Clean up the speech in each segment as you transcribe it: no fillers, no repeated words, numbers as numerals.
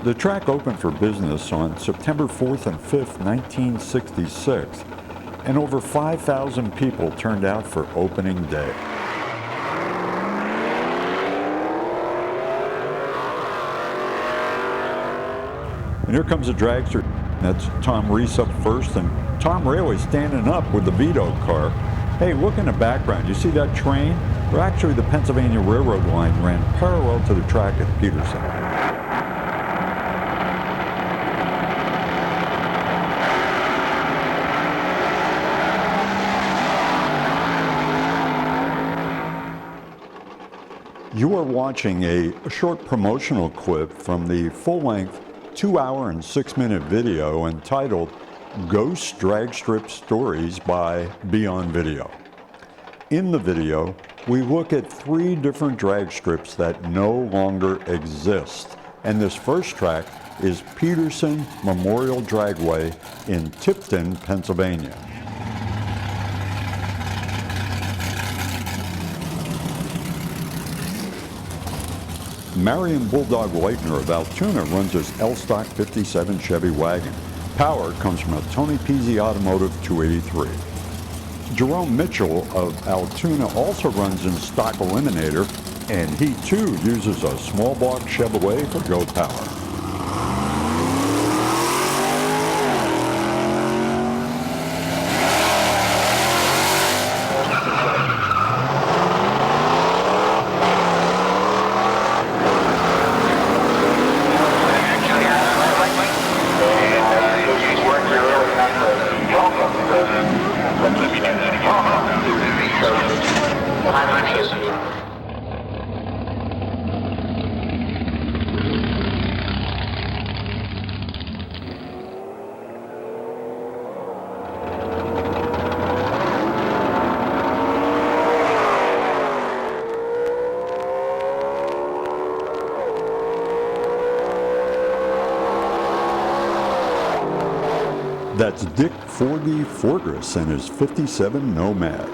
The track opened for business on September 4th and 5th, 1966, and over 5,000 people turned out for opening day. And here comes the dragster. That's Tom Reese up first, and Tom Raley standing up with the Vito car. Hey, look in the background. You see that train? Well, actually, the Pennsylvania Railroad line ran parallel to the track at Peterson. You are watching a short promotional clip from the full-length 2-hour and 6-minute video entitled Ghost Drag Strip Stories by Beyond Video. In the video, we look at 3 different drag strips that no longer exist. And this first track is Peterson Memorial Dragway in Tipton, Pennsylvania. Marion Bulldog Leitner of Altoona runs his L-Stock 57 Chevy wagon. Power comes from a Tony Pizzi Automotive 283. Jerome Mitchell of Altoona also runs in Stock Eliminator, and he too uses a small block Chevrolet for Go Power. That's Dick Forgy Fortress and his 57 Nomad.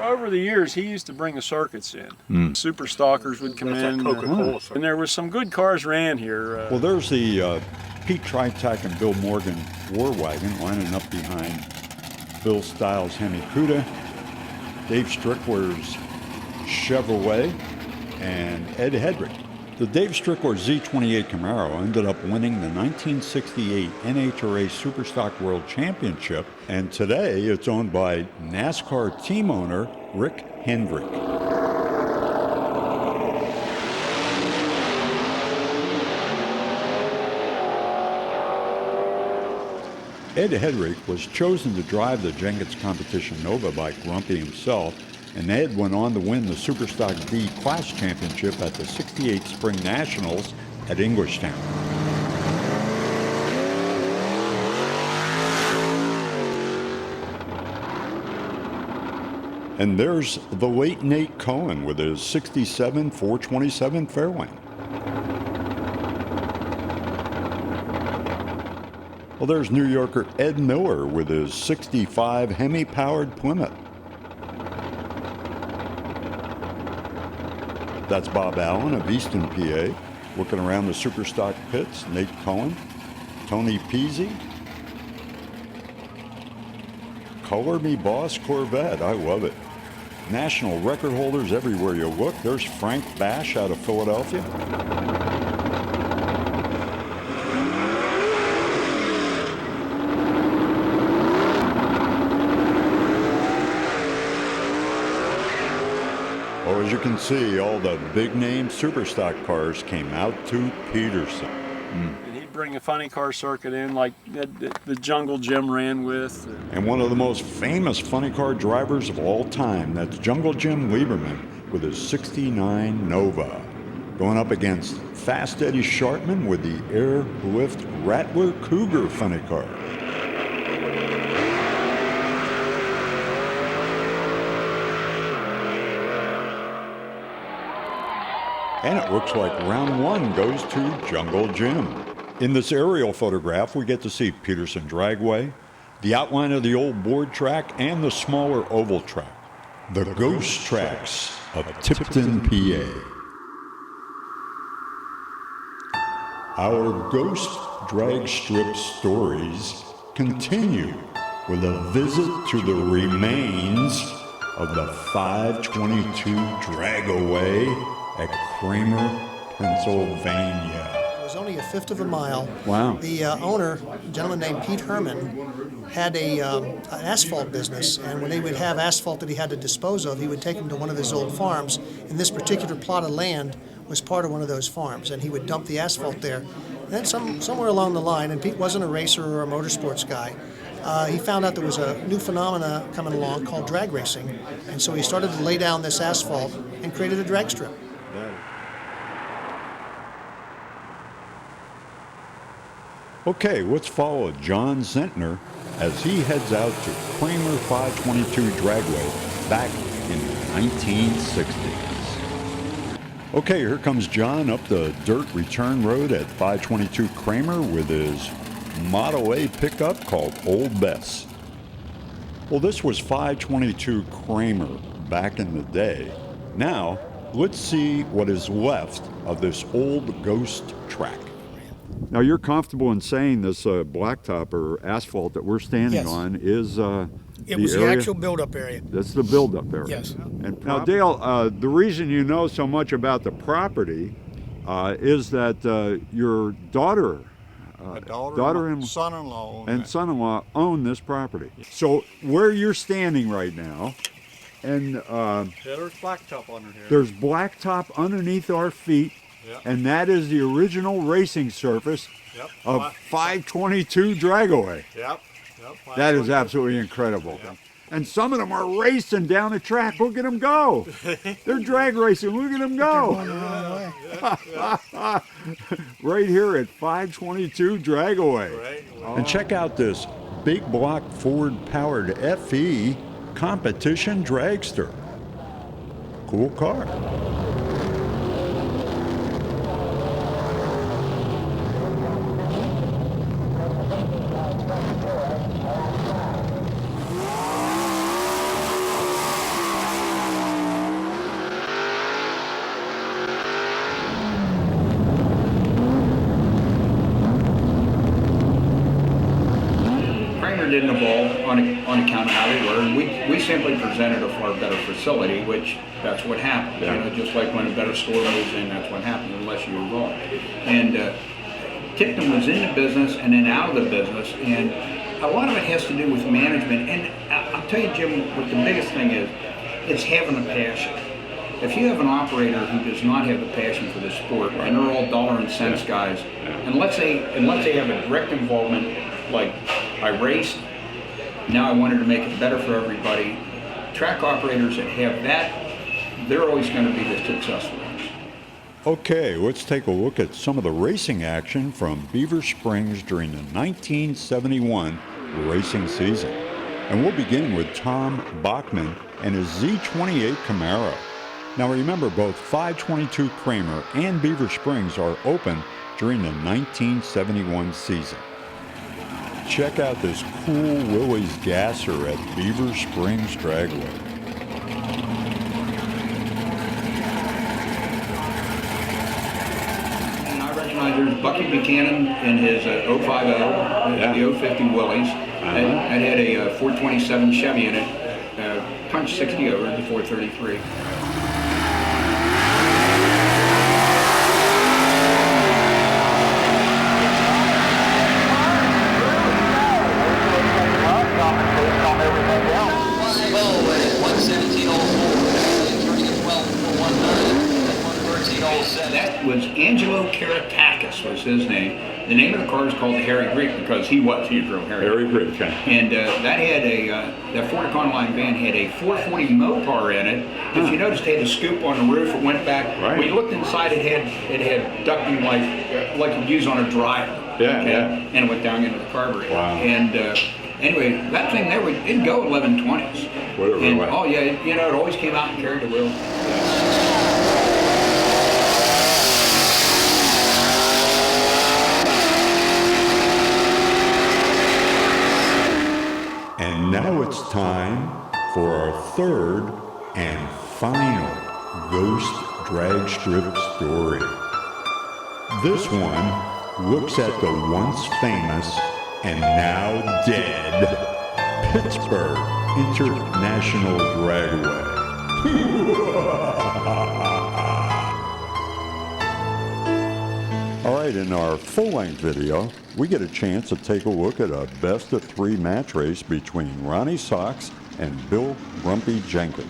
Over the years, he used to bring the circuits in. Super Stalkers would come in, and there was some good cars ran here. Well, there's the Pete Tritac and Bill Morgan War Wagon lining up behind Bill Stiles' Hemi Cuda, Dave Strickler's Chevrolet, and Ed Hedrick. The Dave Strickler Z28 Camaro ended up winning the 1968 NHRA Superstock World Championship, and today it's owned by NASCAR team owner Rick Hendrick. Ed Hedrick was chosen to drive the Jenkins Competition Nova by Grumpy himself, and Ed went on to win the Superstock D Class Championship at the 68 Spring Nationals at Englishtown. And there's the late Nate Cohen with his 67 427 Fairlane. Well, there's New Yorker Ed Miller with his 65 Hemi-powered Plymouth. That's Bob Allen of Easton, PA, looking around the Superstock pits. Nate Cohen, Tony Pizzi, Color Me Boss Corvette, I love it. National record holders everywhere you look. There's Frank Bash out of Philadelphia. Oh, as you can see, all the big-name Superstock cars came out to Peterson. And he'd bring a funny car circuit in like the Jungle Jim ran with. And one of the most famous funny car drivers of all time, that's Jungle Jim Lieberman with his 69 Nova, going up against Fast Eddie Sharpman with the Airlift Rattler Cougar funny car. And it looks like round one goes to Jungle Jim. In this aerial photograph, we get to see Peterson Dragway, the outline of the old board track and the smaller oval track. The ghost tracks of Tipton, PA. Our ghost drag strip stories continue with a visit to the remains of the 522 Dragaway at Kramer, Pennsylvania. It was only a fifth of a mile. Wow. The owner, a gentleman named Pete Herman, had an asphalt business, and when they would have asphalt that he had to dispose of, he would take them to one of his old farms, and this particular plot of land was part of one of those farms, and he would dump the asphalt there. And then somewhere along the line, and Pete wasn't a racer or a motorsports guy, he found out there was a new phenomena coming along called drag racing, and so he started to lay down this asphalt and created a drag strip. Okay, let's follow John Zentner as he heads out to Kramer 522 Dragway back in the 1960s. Okay, here comes John up the dirt return road at 522 Kramer with his Model A pickup called Old Bess. Well, this was 522 Kramer back in the day. Now, let's see what is left of this old ghost track. Now, you're comfortable in saying this blacktop or asphalt that we're standing Yes. on is It was the area? actual build-up area. That's the build-up area. Yes. And now, Dale, the reason you know so much about the property is that your daughter, My daughter daughter and and- son-in-law own and that. son-in-law own this property. So where you're standing right now, and Yeah, there's blacktop under here. there's blacktop underneath our feet, Yep. and that is the original racing surface Yep. of 522 Dragaway. Yep. That is absolutely incredible. And some of them are racing down the track. Look at them go. They're drag racing. Look at them go. Right here at 522 Dragaway. Right. And check out this big block Ford powered FE competition dragster. Cool car. Kramer didn't evolve on account of how they were. We simply presented a far better facility, which that's what happens. Yeah. You know, just like when a better store moves in, that's what happens unless you evolve. And Tipton was in the business and then out of the business, and a lot of it has to do with management. And I'll tell you, Jim, what the biggest thing is, it's having a passion. If you have an operator who does not have the passion for the sport, and they're all dollar and cents guys, and let's say have a direct involvement, like I raced, now I wanted to make it better for everybody. Track operators that have that, they're always going to be the successful ones. Okay, let's take a look at some of the racing action from Beaver Springs during the 1971 racing season. And we'll begin with Tom Bachman and his Z28 Camaro. Now remember, both 522 Kramer and Beaver Springs are open during the 1971 season. Check out this cool Willys gasser at Beaver Springs Dragway. And I recognize there's Bucky Buchanan in his 050, the 050 Willys. That had a 427 Chevy in it, punched 60 over the 433. That was Angelo Karatakis was his name. The name of the car is called the Harry Greek because he drove Harry Greek. Greek, And that had that Ford Econoline van had a 440 Mopar in it. If you noticed, it had a scoop on the roof. It went back. Right. When you looked inside, it had ducting like you'd use on a dryer. Yeah, okay? yeah. And it went down into the carburetor. Wow. And anyway, that thing there it'd go 1120s. Whatever it And, was. oh yeah, it always came out and carried the wheel. time for our third and final ghost drag strip story. This one looks at the once famous and now dead Pittsburgh International Dragway. All right, in our full-length video, we get a chance to take a look at a best-of-3 match race between Ronnie Socks and Bill Grumpy Jenkins.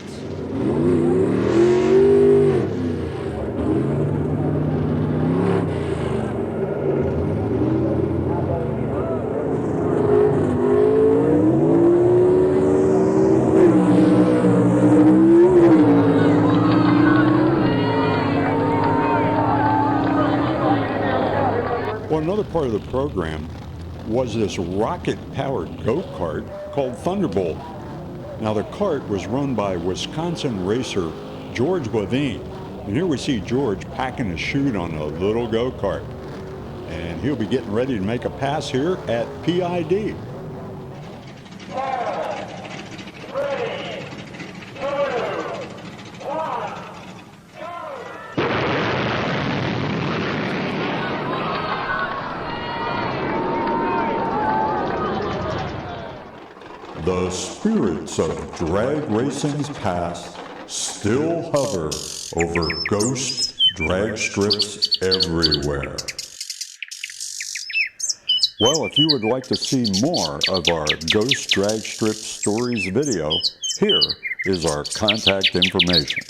Well, another part of the program was this rocket-powered go-kart called Thunderbolt. Now, the kart was run by Wisconsin racer George Levine. And here we see George packing a chute on a little go-kart. And he'll be getting ready to make a pass here at PID. The spirits of drag racing's past still hover over ghost drag strips everywhere. Well, if you would like to see more of our Ghost Drag Strip Stories video, here is our contact information.